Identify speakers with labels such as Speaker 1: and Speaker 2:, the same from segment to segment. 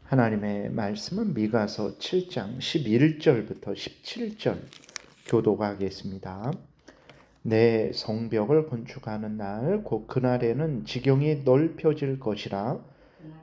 Speaker 1: 하나님의 말씀은 미가서 7장 11절부터 17절 교독하겠습니다. 내 성벽을 건축하는 날 곧 그날에는 지경이 넓혀질 것이라.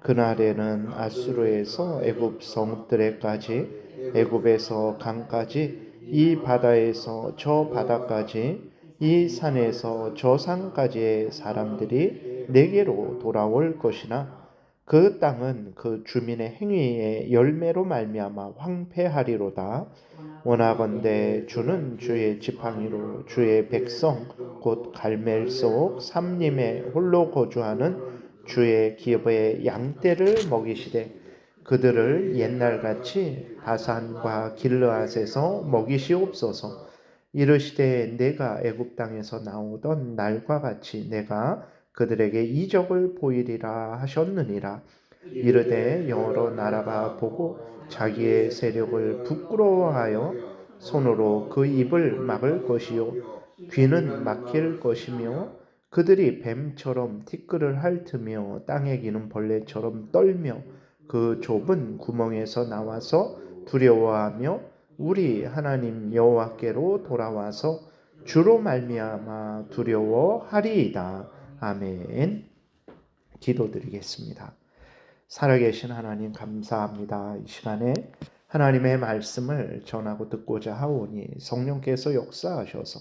Speaker 1: 그날에는 아수르에서 애굽 성읍들에까지, 애굽에서 강까지, 이 바다에서 저 바다까지, 이 산에서 저 산까지의 사람들이 내게로 돌아올 것이나, 그 땅은 그 주민의 행위의 열매로 말미암아 황폐하리로다. 원하건대 주는 주의 지팡이로 주의 백성 곧 갈멜 속 삼림에 홀로 거주하는 주의 기업의 양떼를 먹이시되, 그들을 옛날같이 바산과 길르앗에서 먹이시옵소서. 이르시되 내가 애굽 땅에서 나오던 날과 같이 내가 그들에게 이적을 보이리라 하셨느니라. 이르되 여러 나라가 보고 자기의 세력을 부끄러워하여 손으로 그 입을 막을 것이요 귀는 막힐 것이며, 그들이 뱀처럼 티끌을 핥으며 땅에 기는 벌레처럼 떨며 그 좁은 구멍에서 나와서 두려워하며 우리 하나님 여호와께로 돌아와서 주로 말미암아 두려워하리이다. 아멘. 기도드리겠습니다. 살아계신 하나님 감사합니다. 이 시간에 하나님의 말씀을 전하고 듣고자 하오니 성령께서 역사하셔서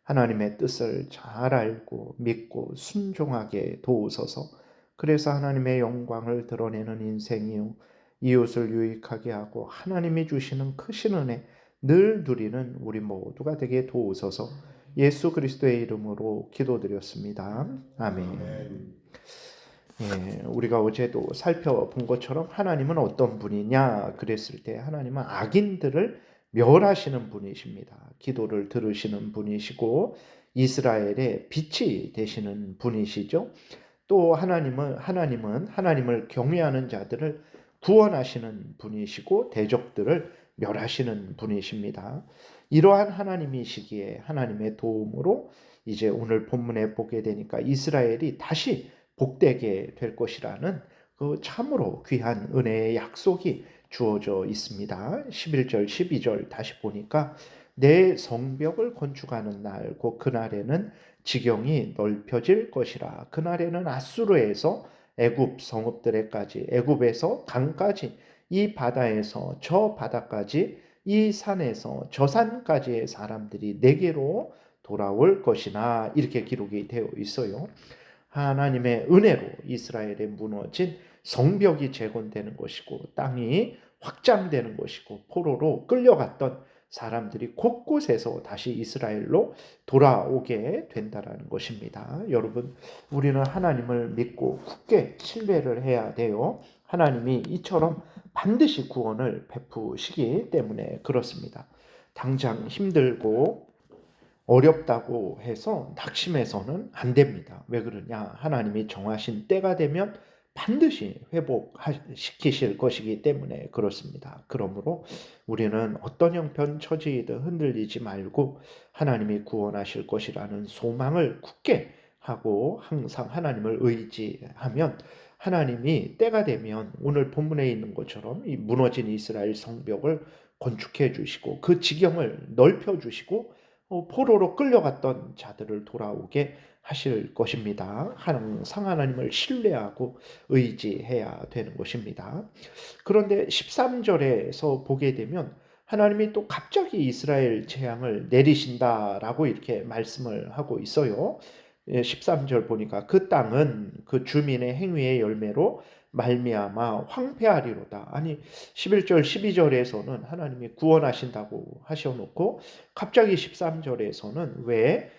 Speaker 1: 하나님의 뜻을 잘 알고 믿고 순종하게 도우소서. 그래서 하나님의 영광을 드러내는 인생이요 이웃을 유익하게 하고 하나님이 주시는 크신 은혜 늘 누리는 우리 모두가 되게 도우소서. 예수 그리스도의 이름으로 기도드렸습니다. 아멘. 우리가 어제도 살펴본 것처럼 하나님은 어떤 분이냐 그랬을 때 하나님은 악인들을 멸하시는 분이십니다. 기도를 들으시는 분이시고 이스라엘의 빛이 되시는 분이시죠. 또 하나님은 하나님을 경외하는 자들을 구원하시는 분이시고 대적들을 멸하시는 분이십니다. 이러한 하나님이시기에 하나님의 도움으로 이제 오늘 본문에 보게 되니까 이스라엘이 다시 복되게 될 것이라는 그 참으로 귀한 은혜의 약속이 주어져 있습니다. 11절 12절 다시 보니까 내 성벽을 건축하는 날 곧 그날에는 지경이 넓혀질 것이라. 그날에는 아수르에서 애굽 성읍들에까지, 애굽에서 강까지, 이 바다에서 저 바다까지, 이 산에서 저 산까지의 사람들이 내게로 돌아올 것이나, 이렇게 기록이 되어 있어요. 하나님의 은혜로 이스라엘에 무너진 성벽이 재건되는 것이고 땅이 확장되는 것이고 포로로 끌려갔던 사람들이 곳곳에서 다시 이스라엘로 돌아오게 된다라는 것입니다. 여러분, 우리는 하나님을 믿고 굳게 신뢰를 해야 돼요. 하나님이 이처럼 반드시 구원을 베푸시기 때문에 그렇습니다. 당장 힘들고 어렵다고 해서 낙심해서는 안 됩니다. 왜 그러냐? 하나님이 정하신 때가 되면 반드시 회복시키실 것이기 때문에 그렇습니다. 그러므로 우리는 어떤 형편 처지이든 흔들리지 말고 하나님이 구원하실 것이라는 소망을 굳게 하고 항상 하나님을 의지하면 하나님이 때가 되면 오늘 본문에 있는 것처럼 이 무너진 이스라엘 성벽을 건축해 주시고 그 지경을 넓혀 주시고 포로로 끌려갔던 자들을 돌아오게 하실 것입니다. 항상 하나님을 신뢰하고 의지해야 되는 것입니다. 그런데 13절에서 보게 되면 하나님이 또 갑자기 이스라엘 재앙을 내리신다라고 이렇게 말씀을 하고 있어요. 13절 보니까 그 땅은 그 주민의 행위의 열매로 말미암아 황폐하리로다. 아니 11절 12절에서는 하나님이 구원하신다고 하셔놓고 갑자기 13절에서는 왜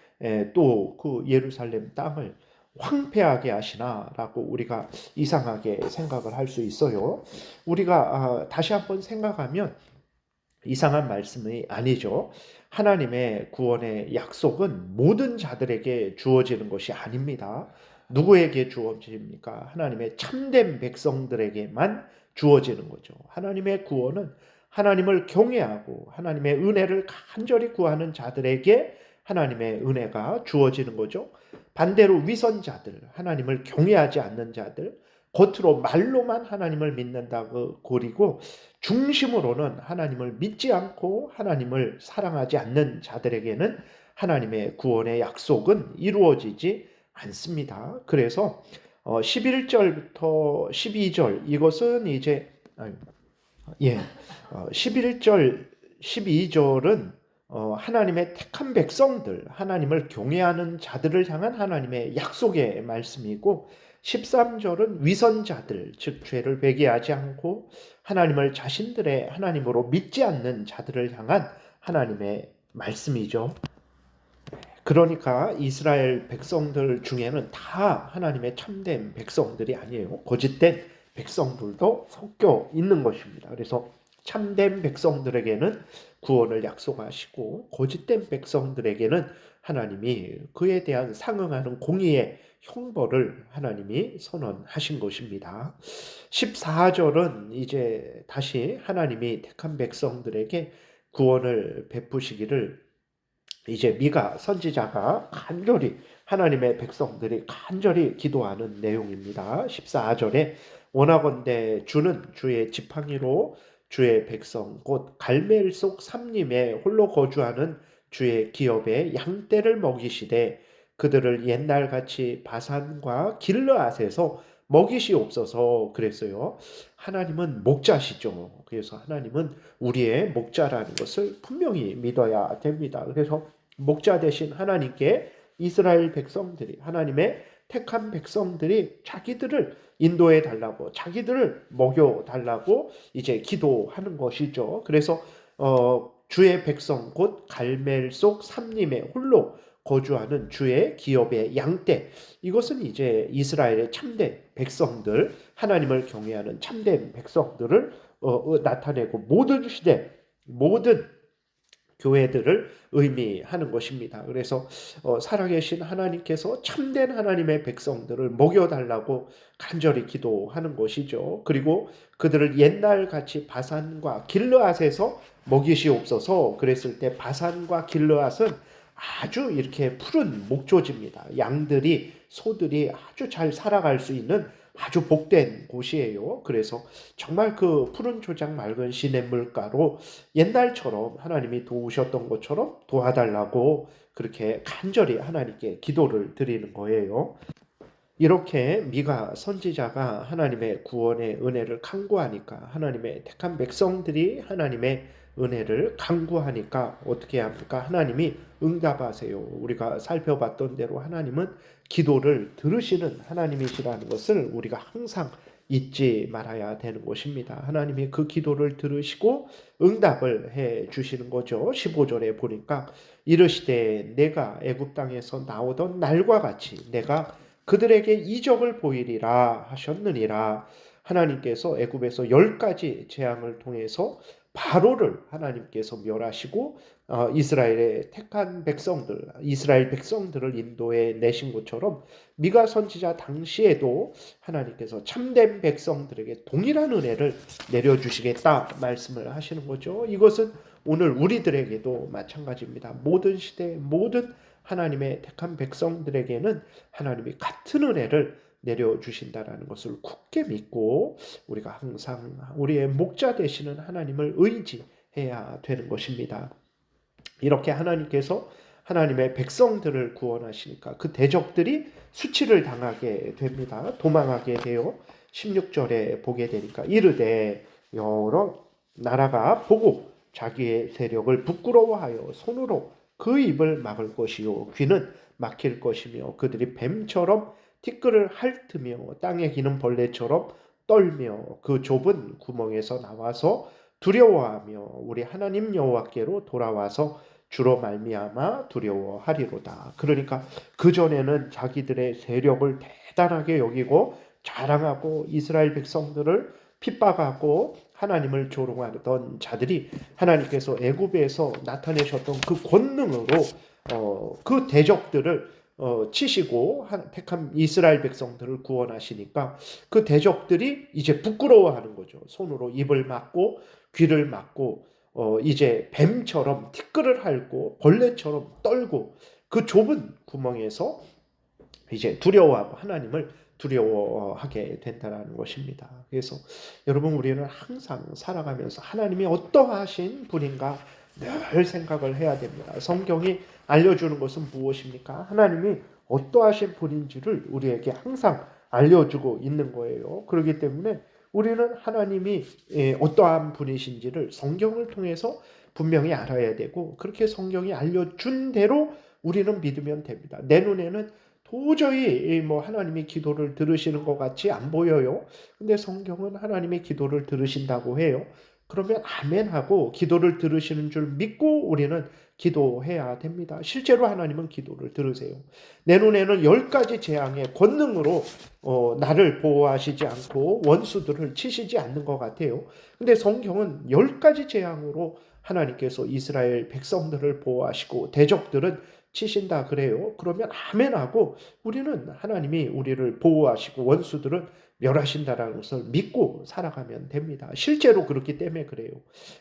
Speaker 1: 또 그 예루살렘 땅을 황폐하게 하시나라고 우리가 이상하게 생각을 할 수 있어요. 우리가 다시 한번 생각하면 이상한 말씀이 아니죠. 하나님의 구원의 약속은 모든 자들에게 주어지는 것이 아닙니다. 누구에게 주어집니까? 하나님의 참된 백성들에게만 주어지는 거죠. 하나님의 구원은 하나님을 경외하고 하나님의 은혜를 간절히 구하는 자들에게 하나님의 은혜가 주어지는 거죠. 반대로 위선자들, 하나님을 경외하지 않는 자들, 겉으로 말로만 하나님을 믿는다고 그리고 중심으로는 하나님을 믿지 않고 하나님을 사랑하지 않는 자들에게는 하나님의 구원의 약속은 이루어지지 않습니다. 그래서 11절부터 12절 이것은 이제 11절 12절은 하나님의 택한 백성들, 하나님을 경외하는 자들을 향한 하나님의 약속의 말씀이고 13절은 위선자들, 즉 죄를 회개하지 않고 하나님을 자신들의 하나님으로 믿지 않는 자들을 향한 하나님의 말씀이죠. 그러니까 이스라엘 백성들 중에는 다 하나님의 참된 백성들이 아니에요. 거짓된 백성들도 섞여 있는 것입니다. 그래서 참된 백성들에게는 구원을 약속하시고 거짓된 백성들에게는 하나님이 그에 대한 상응하는 공의의 형벌을 하나님이 선언하신 것입니다. 14절은 이제 다시 하나님이 택한 백성들에게 구원을 베푸시기를 이제 미가 선지자가 간절히 하나님의 백성들이 간절히 기도하는 내용입니다. 14절에 원하건대 주는 주의 지팡이로 주의 백성 곧 갈멜 속 삼림에 홀로 거주하는 주의 기업의 양떼를 먹이시되 그들을 옛날같이 바산과 길르앗에서 먹이시옵소서 그랬어요. 하나님은 목자시죠. 그래서 하나님은 우리의 목자라는 것을 분명히 믿어야 됩니다. 그래서 목자 되신 하나님께 이스라엘 백성들이 하나님의 택한 백성들이 자기들을 인도해 달라고 자기들을 먹여 달라고 이제 기도하는 것이죠. 그래서 주의 백성 곧 갈멜 속 삼림에 홀로 거주하는 주의 기업의 양떼 이것은 이제 이스라엘의 참된 백성들 하나님을 경외하는 참된 백성들을 나타내고 모든 시대 모든 교회들을 의미하는 것입니다. 그래서 살아계신 하나님께서 참된 하나님의 백성들을 먹여달라고 간절히 기도하는 것이죠. 그리고 그들을 옛날같이 바산과 길르앗에서 먹이시옵소서 그랬을 때 바산과 길르앗은 아주 이렇게 푸른 목조지입니다. 양들이 소들이 아주 잘 살아갈 수 있는 아주 복된 곳이에요. 그래서 정말 그 푸른 초장 맑은 시냇물가로 옛날처럼 하나님이 도우셨던 것처럼 도와달라고 그렇게 간절히 하나님께 기도를 드리는 거예요. 이렇게 미가 선지자가 하나님의 구원의 은혜를 간구하니까 하나님의 택한 백성들이 하나님의 은혜를 간구하니까 어떻게 합니까? 하나님이 응답하세요. 우리가 살펴봤던 대로 하나님은 기도를 들으시는 하나님이시라는 것을 우리가 항상 잊지 말아야 되는 것입니다. 하나님이 그 기도를 들으시고 응답을 해 주시는 거죠. 15절에 보니까 이르시되 내가 애굽 땅에서 나오던 날과 같이 내가 그들에게 이적을 보이리라 하셨느니라. 하나님께서 애굽에서 10가지 재앙을 통해서 바로를 하나님께서 멸하시고 이스라엘의 택한 백성들, 이스라엘 백성들을 인도해 내신 것처럼 미가 선지자 당시에도 하나님께서 참된 백성들에게 동일한 은혜를 내려주시겠다 말씀을 하시는 거죠. 이것은 오늘 우리들에게도 마찬가지입니다. 모든 시대, 모든 하나님의 택한 백성들에게는 하나님이 같은 은혜를 내려주신다라는 것을 굳게 믿고 우리가 항상 우리의 목자 되시는 하나님을 의지해야 되는 것입니다. 이렇게 하나님께서 하나님의 백성들을 구원하시니까 그 대적들이 수치를 당하게 됩니다. 도망하게 되어 16절에 보게 되니까 이르되 여러 나라가 보고 자기의 세력을 부끄러워하여 손으로 그 입을 막을 것이요 귀는 막힐 것이며 그들이 뱀처럼 티끌을 핥으며 땅에 기는 벌레처럼 떨며 그 좁은 구멍에서 나와서 두려워하며 우리 하나님 여호와께로 돌아와서 주로 말미암아 두려워하리로다. 그러니까 그전에는 자기들의 세력을 대단하게 여기고 자랑하고 이스라엘 백성들을 핍박하고 하나님을 조롱하던 자들이 하나님께서 애굽에서 나타내셨던 그 권능으로 그 대적들을 치시고 택한 이스라엘 백성들을 구원하시니까 그 대적들이 이제 부끄러워하는 거죠. 손으로 입을 막고 귀를 막고 이제 뱀처럼 티끌을 핥고 벌레처럼 떨고 그 좁은 구멍에서 이제 두려워하고 하나님을 두려워하게 된다는 것입니다. 그래서 여러분, 우리는 항상 살아가면서 하나님이 어떠하신 분인가 늘 생각을 해야 됩니다. 성경이 알려주는 것은 무엇입니까? 하나님이 어떠하신 분인지를 우리에게 항상 알려주고 있는 거예요. 그렇기 때문에 우리는 하나님이 어떠한 분이신지를 성경을 통해서 분명히 알아야 되고, 그렇게 성경이 알려준 대로 우리는 믿으면 됩니다. 내 눈에는 도저히 하나님이 기도를 들으시는 것 같이 안 보여요. 근데 성경은 하나님의 기도를 들으신다고 해요. 그러면 아멘하고 기도를 들으시는 줄 믿고 우리는 기도해야 됩니다. 실제로 하나님은 기도를 들으세요. 내 눈에는 10가지 재앙의 권능으로 나를 보호하시지 않고 원수들을 치시지 않는 것 같아요. 근데 성경은 10가지 재앙으로 하나님께서 이스라엘 백성들을 보호하시고 대적들은 치신다 그래요. 그러면 아멘하고 우리는 하나님이 우리를 보호하시고 원수들은 멸하신다라는 것을 믿고 살아가면 됩니다. 실제로 그렇기 때문에 그래요.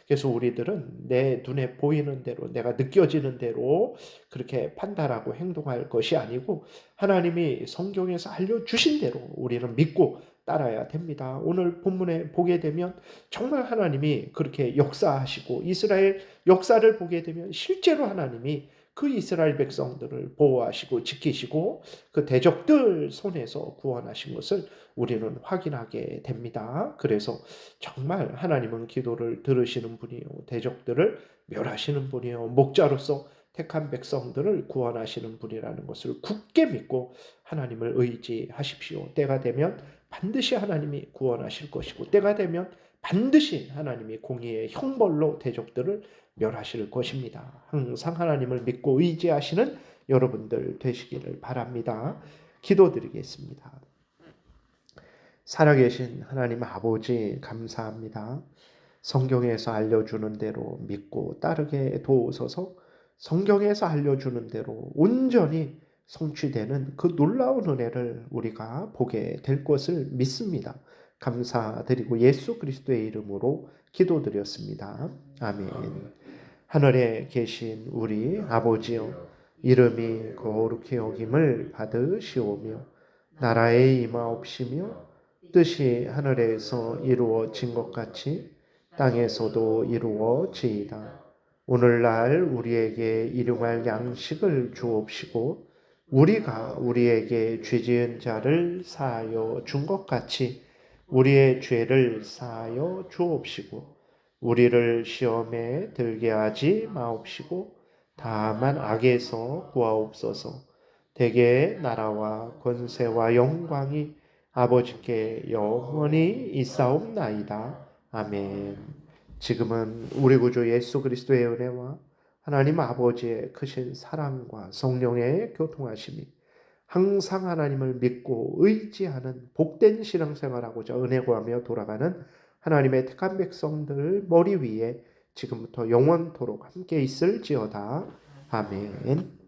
Speaker 1: 그래서 우리들은 내 눈에 보이는 대로, 내가 느껴지는 대로 그렇게 판단하고 행동할 것이 아니고 하나님이 성경에서 알려주신 대로 우리는 믿고 따라야 됩니다. 오늘 본문에 보게 되면 정말 하나님이 그렇게 역사하시고 이스라엘 역사를 보게 되면 실제로 하나님이 그 이스라엘 백성들을 보호하시고 지키시고 그 대적들 손에서 구원하신 것을 우리는 확인하게 됩니다. 그래서 정말 하나님은 기도를 들으시는 분이요, 대적들을 멸하시는 분이요, 목자로서 택한 백성들을 구원하시는 분이라는 것을 굳게 믿고 하나님을 의지하십시오. 때가 되면 반드시 하나님이 구원하실 것이고, 때가 되면 반드시 하나님이 공의의 형벌로 대적들을 멸하실 것입니다. 항상 하나님을 믿고 의지하시는 여러분들 되시기를 바랍니다. 기도드리겠습니다. 살아계신 하나님 아버지, 감사합니다. 성경에서 알려주는 대로 믿고 따르게 도우소서. 성경에서 알려주는 대로 온전히 성취되는 그 놀라운 은혜를 우리가 보게 될 것을 믿습니다. 감사드리고 예수 그리스도의 이름으로 기도드렸습니다. 아멘. 하늘에 계신 우리 아버지여, 이름이 거룩히 여김을 받으시오며 나라의 임하옵시며 뜻이 하늘에서 이루어진 것 같이 땅에서도 이루어지이다. 오늘날 우리에게 일용할 양식을 주옵시고 우리가 우리에게 죄 지은 자를 사하여 준 것 같이 우리의 죄를 사하여 주옵시고 우리를 시험에 들게 하지 마옵시고 다만 악에서 구하옵소서. 대개 나라와 권세와 영광이 아버지께 영원히 있사옵나이다. 아멘. 지금은 우리 구주 예수 그리스도의 은혜와 하나님 아버지의 크신 사랑과 성령의 교통하심이 항상 하나님을 믿고 의지하는 복된 신앙생활하고자 은혜 구하며 돌아가는 하나님의 택한 백성들 머리 위에 지금부터 영원토록 함께 있을지어다. 아멘.